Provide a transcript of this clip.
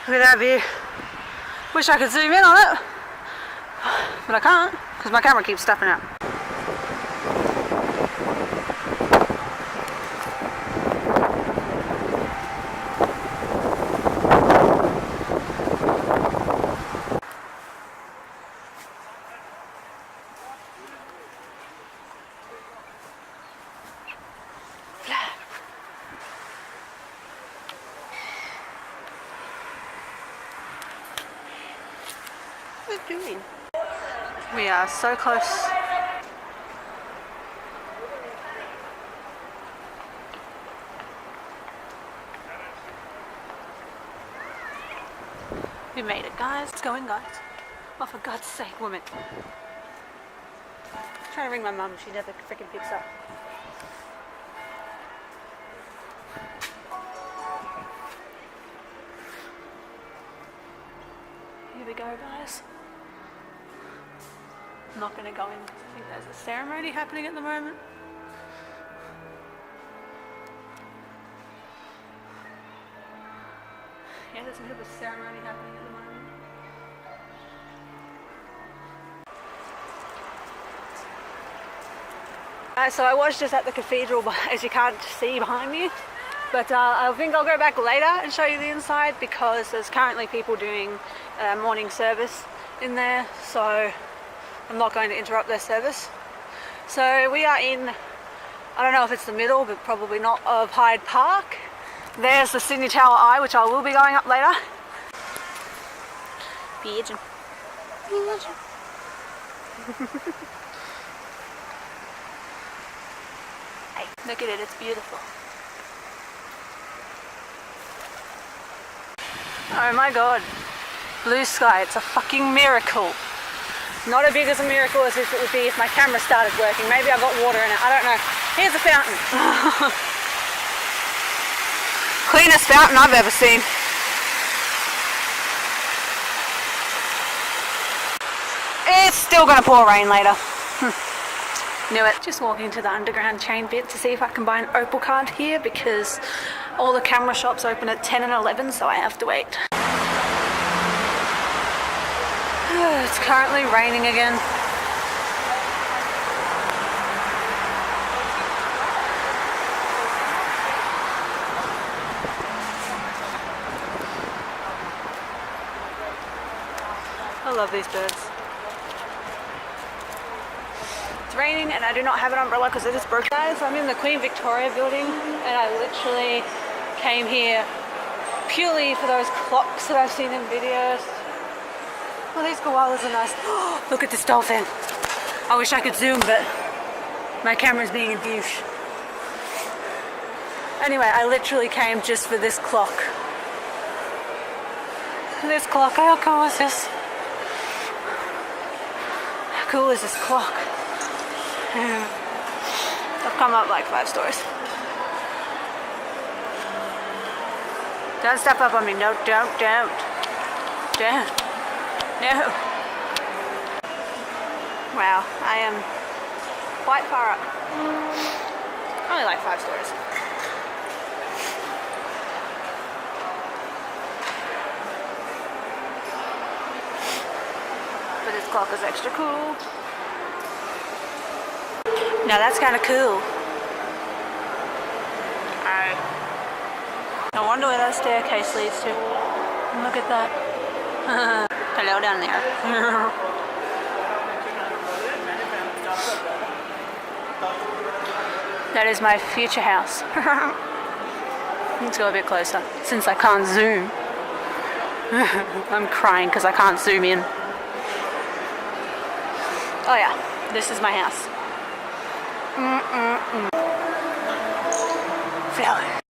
Look at that view. Wish I could zoom in on it, but I can't because my camera keeps stepping out. What are you doing? We are so close. We made it, guys. Let's go in, guys. Oh, for God's sake, woman. I'm trying to ring my mum. She never freaking picks up. Here we go, guys. I'm not going to go in. I think there's a ceremony happening at the moment. Yeah, there's a bit of a ceremony happening at the moment. So I was just at the cathedral, as you can't see behind me. But I think I'll go back later and show you the inside because there's currently people doing morning service in there, so I'm not going to interrupt their service. So we are in, I don't know if it's the middle, but probably not, of Hyde Park. There's the Sydney Tower Eye, which I will be going up later. Pigeon. Pigeon. Hey, look at it, it's beautiful. Oh my god, blue sky, it's a fucking miracle. Not as big as a miracle as if it would be if my camera started working. Maybe I got water in it, I don't know. Here's a fountain. Cleanest fountain I've ever seen. It's still gonna pour rain later. Knew it. Just walking to the underground chain bit to see if I can buy an Opal card here because all the camera shops open at 10 and 11, so I have to wait. It's currently raining again. I love these birds. It's raining and I do not have an umbrella because it is broken. Guys, I'm in the Queen Victoria building and I literally came here purely for those clocks that I've seen in videos. Well, these koalas are nice. Oh, look at this dolphin. I wish I could zoom, but my camera's being a douche. Anyway, I literally came just for this clock. This clock, how cool is this? How cool is this clock? I've come up like 5 stories. Don't step up on me. No, don't. No. Wow, I am quite far up. Only like 5 stories. But this clock is extra cool. Now that's kind of cool. No wonder where that staircase leads to. Look at that. Hello down there. That is my future house. Let's go a bit closer since I can't zoom. I'm crying because I can't zoom in. Oh yeah, this is my house. Feel it.